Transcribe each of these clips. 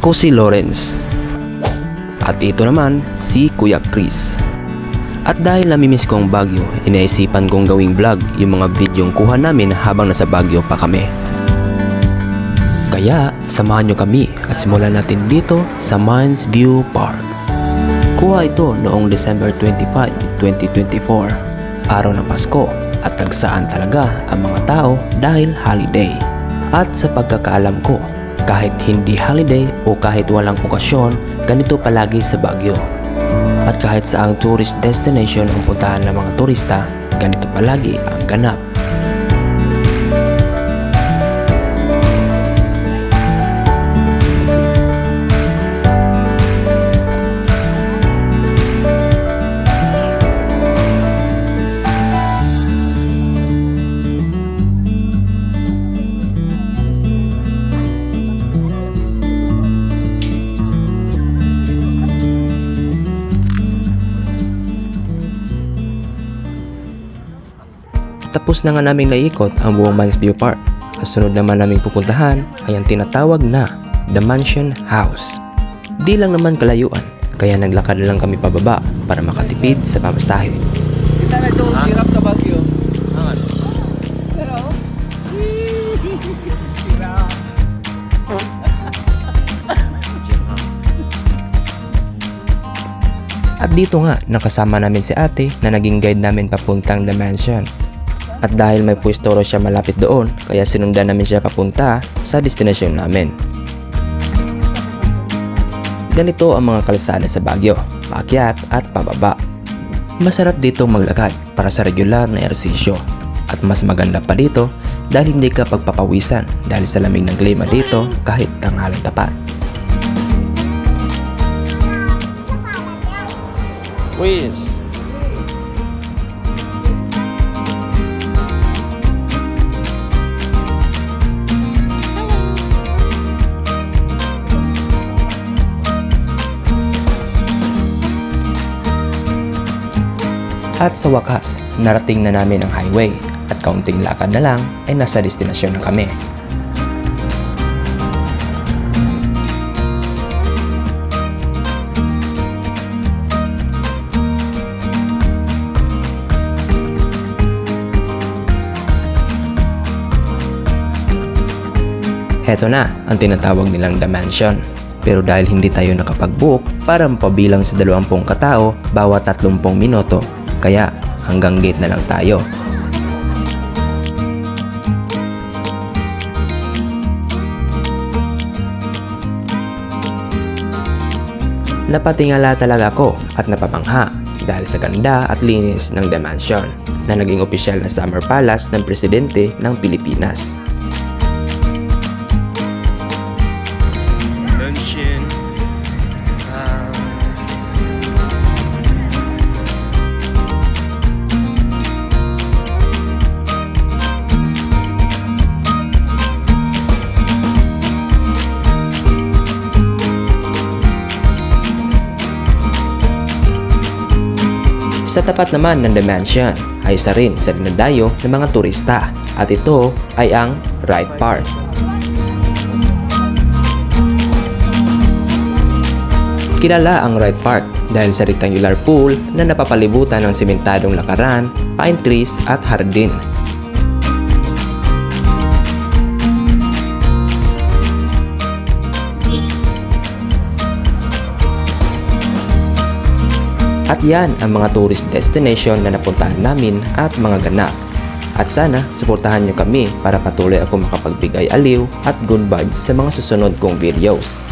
Ako si Lawrence. At ito naman si Kuya Chris. At dahil namimiss ko ang Baguio, inaisipan kong gawing vlog yung mga videong kuha namin habang nasa Baguio pa kami. Kaya samahan nyo kami at simulan natin dito sa Mines View Park. Kuha ito noong December 25, 2024, araw ng Pasko, at tagsaan talaga ang mga tao dahil holiday. At sa pagkakaalam ko, kahit hindi holiday o kahit walang okasyon, ganito palagi sa Baguio. At kahit saang tourist destination ang puntahan ng mga turista, ganito palagi ang ganap. Tapos na nga naming naikot ang buong Mines View Park. At sunod naman naming pupuntahan ay ang tinatawag na The Mansion House. Di lang naman kalayuan, kaya naglakad na lang kami pababa para makatipid sa pamasahe. Kita na ito, hirap sa Baguio. Pero, At dito nga, nakasama namin si ate na naging guide namin papuntang The Mansion. At dahil may pwesto raw siya malapit doon, kaya sinundan namin siya papunta sa destinasyon namin. Ganito ang mga kalsada sa Baguio, paakyat at pababa. Masarap dito maglakad para sa regular na ehersisyo. At mas maganda pa dito dahil hindi ka pagpapawisan dahil sa lamig ng klima dito kahit tanghalang tapat. Wiz. At sa wakas, narating na namin ang highway at kaunting lakad na lang ay nasa destinasyon na kami. Heto na ang tinatawag nilang The Mansion. Pero dahil hindi tayo nakapag-book para mapabilang sa 20 katao bawat 30 minuto, kaya hanggang gate na lang tayo. Napatingala talaga ako at napapangha dahil sa ganda at linis ng The Mansion na naging opisyal na summer palace ng presidente ng Pilipinas. Sa tapat naman ng The Mansion ay isa rin sa dinadayo ng mga turista at ito ay ang Wright Park. Kilala ang Wright Park dahil sa rectangular pool na napapalibutan ng sementadong lakaran, pine trees at hardin. At yan ang mga tourist destination na napuntahan namin at mga ganap. At sana suportahan nyo kami para patuloy ako makapagbigay aliw at good vibe sa mga susunod kong videos.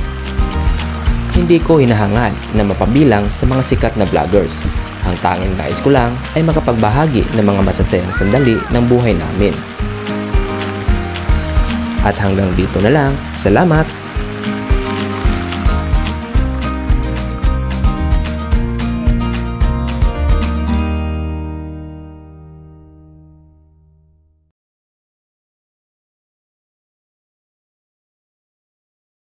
Hindi ko hinahangad na mapabilang sa mga sikat na vloggers. Ang tanging nais ko lang ay makapagbahagi ng mga masasayang sandali ng buhay namin. At hanggang dito na lang, salamat!